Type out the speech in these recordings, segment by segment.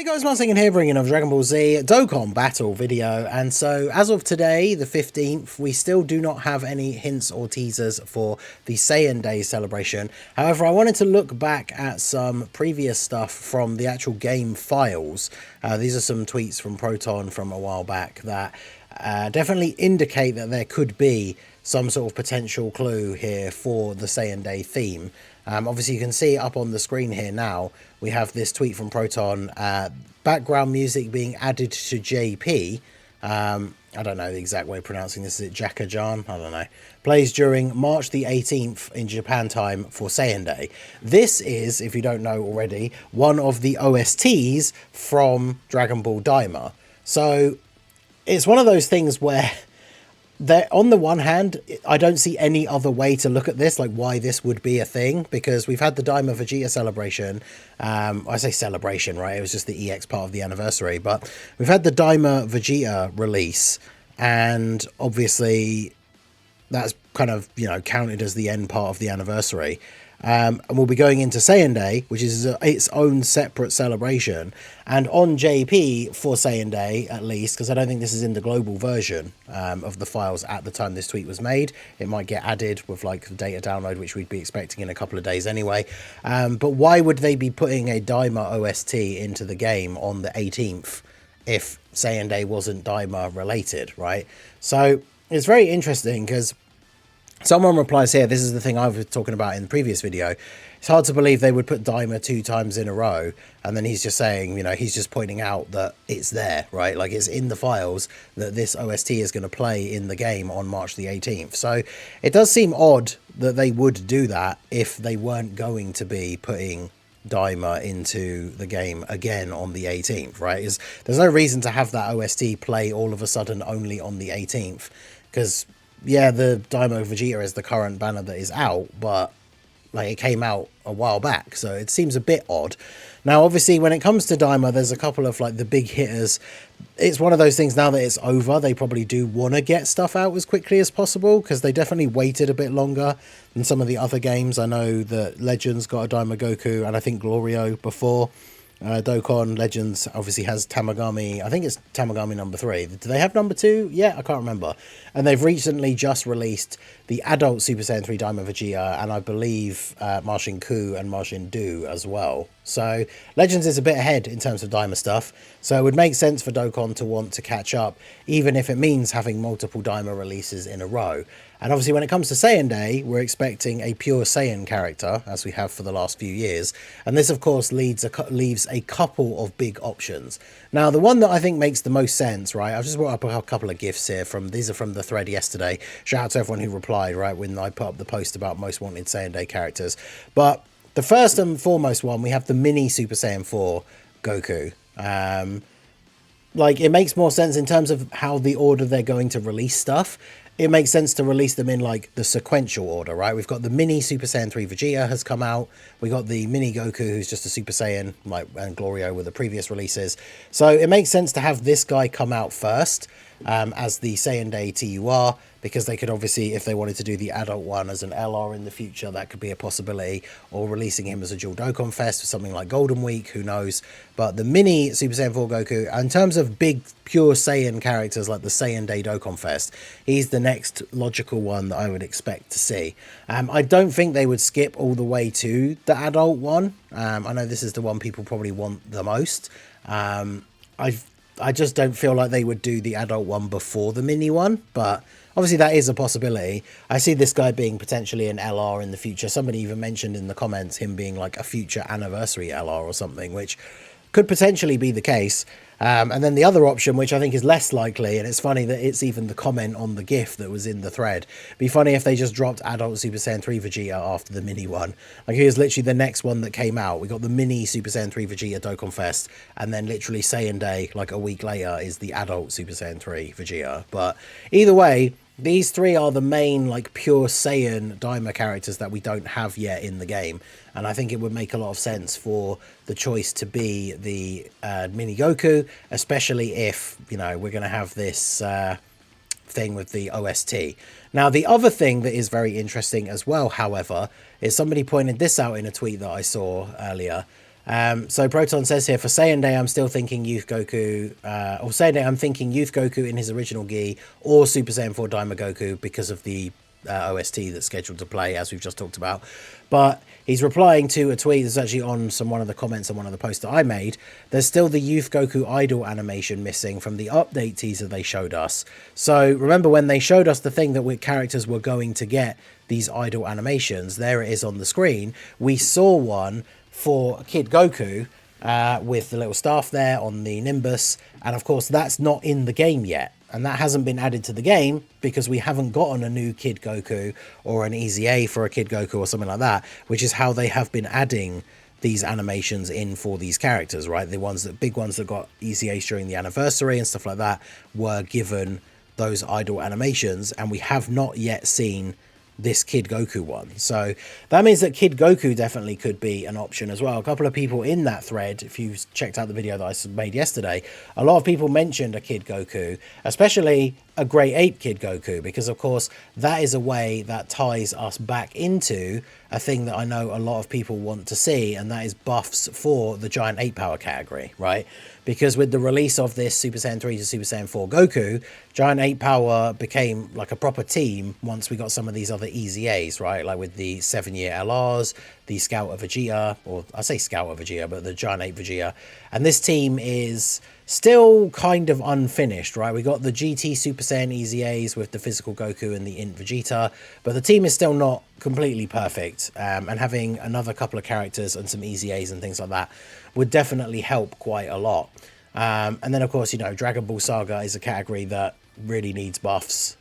Hey guys, Saiyan here bringing a Dragon Ball Z Dokkan battle video, and so as of today, the 15th, we still do not have any hints or teasers for the Saiyan Day celebration. However, I wanted to look back at some previous stuff from the actual game files. These are some tweets from Proton from a while back that definitely indicate that there could be some sort of potential clue here for the Saiyan Day theme. Obviously, you can see up on the screen here now, we have this tweet from Proton, background music being added to JP. I don't know the exact way of pronouncing this. Is it Jackajan? I don't know. Plays during March the 18th in Japan time for Saiyan Day. This is, if you don't know already, one of the OSTs from Dragon Ball Daima. So it's one of those things where on the one hand, I don't see any other way to look at this, like why this would be a thing, because we've had the Daima Vegeta celebration. I say celebration, right? It was just the EX part of the anniversary, but we've had the Daima Vegeta release, and obviously that's kind of, you know, counted as the end part of the anniversary. And we'll be going into Saiyan Day, which is its own separate celebration. And on JP for Saiyan Day, at least, because I don't think this is in the global version of the files at the time this tweet was made. It might get added with like the data download, which we'd be expecting in a couple of days anyway. But why would they be putting a Daima OST into the game on the 18th if Saiyan Day wasn't Daima related, right? So it's very interesting because someone replies here, this is the thing I was talking about in the previous video. It's hard to believe they would put Daima 2 times in a row. And then he's just saying, you know, he's just pointing out that it's there, right? Like it's in the files that this OST is going to play in the game on March the 18th. So it does seem odd that they would do that if they weren't going to be putting Daima into the game again on the 18th, right? There's no reason to have that OST play all of a sudden only on the 18th, because yeah, the Daima Vegeta is the current banner that is out, but like it came out a while back, so it seems a bit odd. Now, obviously, when it comes to Daima, there's a couple of like the big hitters. It's one of those things now that it's over, they probably do want to get stuff out as quickly as possible, because they definitely waited a bit longer than some of the other games. I know that Legends got a Daima Goku, and I think Glorio before. Dokkan Legends obviously has Tamagami. I think it's Tamagami number 3. Do they have number 2? Yeah, I can't remember. And they've recently just released the adult Super Saiyan 3 Daima Vegeta, and I believe Majin Ku and Majin Du as well. So Legends is a bit ahead in terms of Daima stuff, so it would make sense for Dokkan to want to catch up, even if it means having multiple Daima releases in a row. And obviously when it comes to Saiyan Day, we're expecting a pure Saiyan character, as we have for the last few years. And this, of course, leaves a couple of big options. Now, the one that I think makes the most sense, right? I've just brought up a couple of GIFs here. These are from the thread yesterday. Shout out to everyone who replied, right, when I put up the post about most wanted Saiyan Day characters. But the first and foremost one, we have the mini Super Saiyan 4 Goku. Like, it makes more sense in terms of how the order they're going to release stuff. It makes sense to release them in like the sequential order, right? We've got the mini Super Saiyan 3 Vegeta has come out. We got the mini Goku, who's just a Super Saiyan, like, and Glorio with the previous releases. So it makes sense to have this guy come out first as the Saiyan Day TUR, because they could obviously, if they wanted to do the adult one as an LR in the future, that could be a possibility, or releasing him as a dual Dokkan Fest for something like Golden Week, who knows. But the mini Super Saiyan 4 Goku, in terms of big pure Saiyan characters like the Saiyan Day Dokkan Fest, he's the next logical one that I would expect to see. I don't think they would skip all the way to the adult one. I know this is the one people probably want the most. I just don't feel like they would do the adult one before the mini one, but obviously that is a possibility. I see this guy being potentially an LR in the future. Somebody even mentioned in the comments him being like a future anniversary LR or something, which could potentially be the case. And then the other option, which I think is less likely, and it's funny that it's even the comment on the GIF that was in the thread. Be funny if they just dropped adult Super Saiyan 3 Vegeta after the mini one. Like, here's literally the next one that came out. We got the mini Super Saiyan 3 Vegeta Dokkan Fest, and then literally Saiyan Day, like a week later, is the adult Super Saiyan 3 Vegeta. But either way, these three are the main, like, pure Saiyan Daima characters that we don't have yet in the game. And I think it would make a lot of sense for the choice to be the mini Goku, especially if, you know, we're going to have this thing with the OST. Now, the other thing that is very interesting as well, however, is somebody pointed this out in a tweet that I saw earlier. So Proton says here, for Saiyan Day, I'm still thinking Youth Goku, or Saiyan Day, I'm thinking Youth Goku in his original gi, or Super Saiyan 4 Daima Goku because of the OST that's scheduled to play, as we've just talked about. But he's replying to a tweet that's actually on one of the comments on one of the posts that I made. There's still the Youth Goku idol animation missing from the update teaser they showed us. So remember when they showed us the thing that characters were going to get these idol animations, there it is on the screen. We saw one for Kid Goku with the little staff there on the Nimbus, and of course that's not in the game yet, and that hasn't been added to the game because we haven't gotten a new Kid Goku or an EZA for a Kid Goku or something like that, which is how they have been adding these animations in for these characters, right? The ones that big ones that got EZAs during the anniversary and stuff like that were given those idol animations, and we have not yet seen this Kid Goku one. So that means that Kid Goku definitely could be an option as well. A couple of people in that thread, if you checked out the video that I made yesterday, a lot of people mentioned a Kid Goku, especially a Grey Ape Kid Goku, because of course that is a way that ties us back into a thing that I know a lot of people want to see, and that is buffs for the Giant Ape Power category, right? Because with the release of this Super Saiyan 3 to Super Saiyan 4 Goku, Giant Ape Power became like a proper team once we got some of these other EZAs, right? Like with the 7-year LRs, the Scout of Vegeta, or I say Scout of Vegeta, but the Giant Ape Vegeta. And this team is still kind of unfinished, right? We got the GT Super Saiyan EZAs with the physical Goku and the Int Vegeta, but the team is still not completely perfect. And having another couple of characters and some EZAs and things like that would definitely help quite a lot. And then, of course, you know, Dragon Ball Saga is a category that really needs buffs.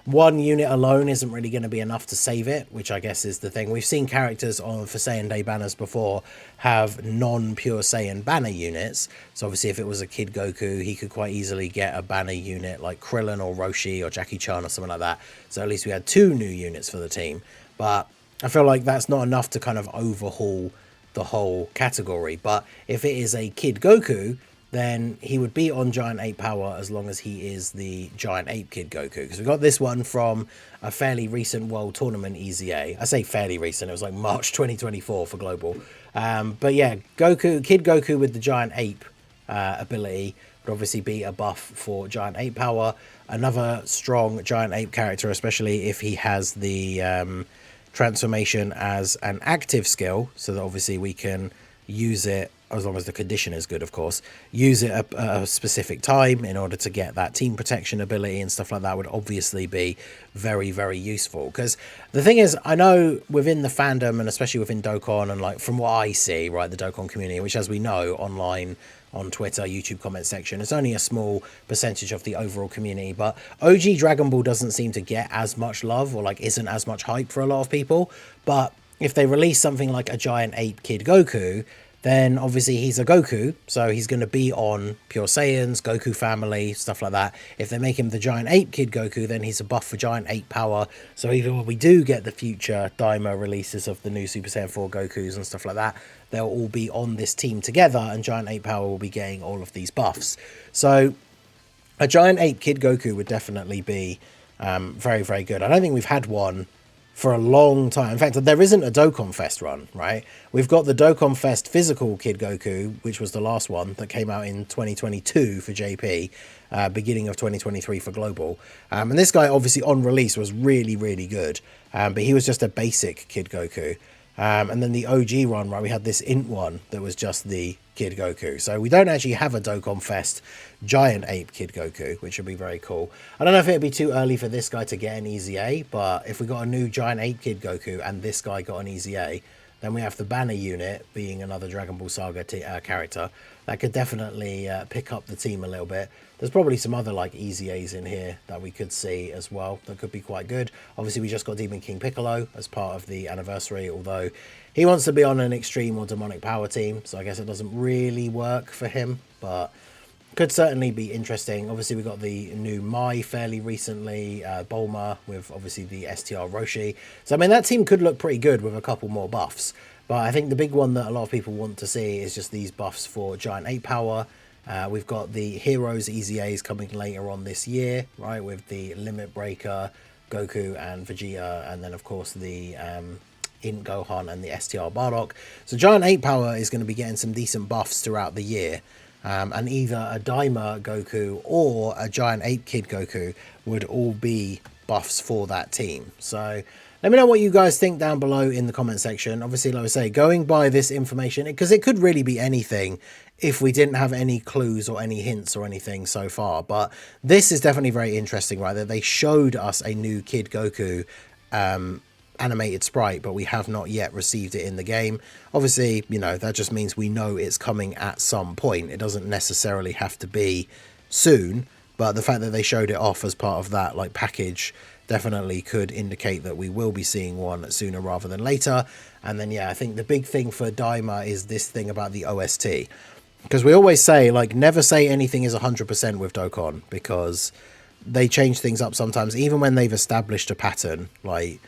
One unit alone isn't really going to be enough to save it, which I guess is the thing. We've seen characters on for Saiyan Day banners before have non-pure Saiyan banner units. So obviously if it was a Kid Goku, he could quite easily get a banner unit like Krillin or Roshi or Jackie Chan or something like that. So at least we had 2 new units for the team. But I feel like that's not enough to kind of overhaul the whole category. But if it is a Kid Goku, then he would be on Giant Ape Power as long as he is the Giant Ape Kid Goku. Because we got this one from a fairly recent World Tournament EZA. I say fairly recent, it was like March 2024 for Global. But yeah, Kid Goku with the Giant Ape ability would obviously be a buff for Giant Ape Power. Another strong Giant Ape character, especially if he has the transformation as an active skill, so that obviously we can use it, as long as the condition is good, of course, use it at a specific time in order to get that team protection ability and stuff like that would obviously be very, very useful. Because the thing is, I know within the fandom, and especially within Dokkan, and like from what I see, right, the Dokkan community, which as we know online, on Twitter, YouTube comment section, it's only a small percentage of the overall community, but OG Dragon Ball doesn't seem to get as much love, or like isn't as much hype for a lot of people. But if they release something like a Giant Ape Kid Goku, then obviously he's a Goku, so he's going to be on Pure Saiyans, Goku family, stuff like that. If they make him the Giant Ape Kid Goku, then he's a buff for Giant Ape Power. So even when we do get the future Daima releases of the new Super Saiyan 4 Gokus and stuff like that, they'll all be on this team together, and Giant Ape Power will be getting all of these buffs. So a Giant Ape Kid Goku would definitely be very, very good. I don't think we've had one for a long time. In fact, there isn't a Dokkan Fest run, right? We've got the Dokkan Fest physical Kid Goku, which was the last one that came out in 2022 for JP, beginning of 2023 for Global. And this guy, obviously, on release was really, really good. But he was just a basic Kid Goku. And then the OG run, right, we had this Int one that was just the Kid Goku. So we don't actually have a Dokkan Fest Giant Ape Kid Goku, which would be very cool. I don't know if it'd be too early for this guy to get an EZA, but if we got a new Giant Ape Kid Goku and this guy got an EZA, then we have the banner unit being another Dragon Ball Saga character. That could definitely pick up the team a little bit. There's probably some other like EZAs in here that we could see as well that could be quite good. Obviously, we just got Demon King Piccolo as part of the anniversary, although he wants to be on an extreme or demonic power team, so I guess it doesn't really work for him, but could certainly be interesting. Obviously, we got the new Mai fairly recently, Bulma with obviously the STR Roshi. So, I mean, that team could look pretty good with a couple more buffs. But I think the big one that a lot of people want to see is just these buffs for Giant Ape Power. We've got the Heroes EZAs coming later on this year, right, with the Limit Breaker, Goku and Vegeta, and then, of course, the in Gohan and the STR Bardock. So Giant 8 Power is going to be getting some decent buffs throughout the year. And either a Daima Goku or a Giant Ape Kid Goku would all be buffs for that team. So let me know what you guys think down below in the comment section. Obviously, like I say, going by this information, because it could really be anything if we didn't have any clues or any hints or anything so far. But this is definitely very interesting, right? That they showed us a new Kid Goku animated sprite, but we have not yet received it in the game. Obviously, you know, that just means we know it's coming at some point. It doesn't necessarily have to be soon, but the fact that they showed it off as part of that like package definitely could indicate that we will be seeing one sooner rather than later. And then yeah, I think the big thing for Daima is this thing about the OST, because we always say like never say anything is 100% with Dokkan, because they change things up sometimes, even when they've established a pattern. Like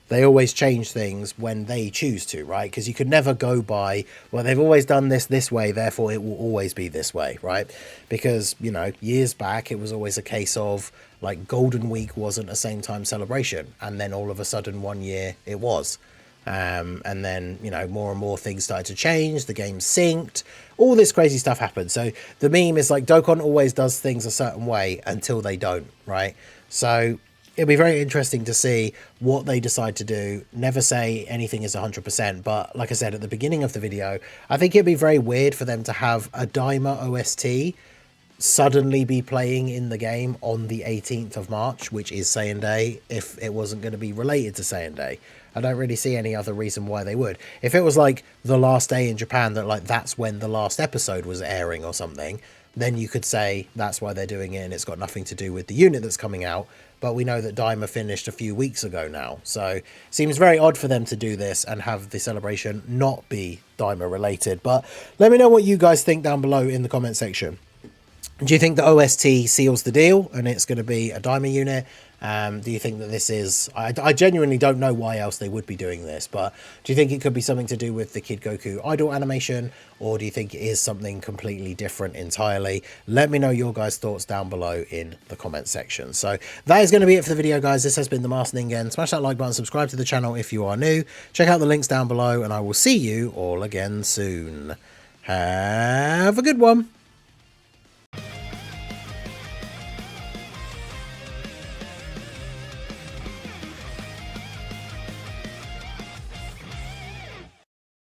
they always change things when they choose to, right? Because you could never go by, well, they've always done this way, therefore it will always be this way, right? Because, you know, years back, it was always a case of, like, Golden Week wasn't a same time celebration. And then all of a sudden, one year, it was. And then, you know, more and more things started to change. The game synced. All this crazy stuff happened. So the meme is like, Dokkan always does things a certain way until they don't, right? So it'll be very interesting to see what they decide to do. Never say anything is 100%, but like I said at the beginning of the video, I think it'd be very weird for them to have a Daima OST suddenly be playing in the game on the 18th of March, which is Saiyan Day, if it wasn't going to be related to Saiyan Day. I don't really see any other reason why they would. If it was like the last day in Japan, that like that's when the last episode was airing or something, then you could say that's why they're doing it and it's got nothing to do with the unit that's coming out. But we know that Daima finished a few weeks ago now. So it seems very odd for them to do this and have the celebration not be Daima related. But let me know what you guys think down below in the comment section. Do you think the OST seals the deal and it's going to be a Daima unit? Do you think that this is... I genuinely don't know why else they would be doing this, but do you think it could be something to do with the Kid Goku idol animation, or do you think it is something completely different entirely? Let me know your guys' thoughts down below in the comment section. So that is going to be it for the video, guys. This has been the Master Ningen. Smash that like button, subscribe to the channel if you are new. Check out the links down below, and I will see you all again soon. Have a good one.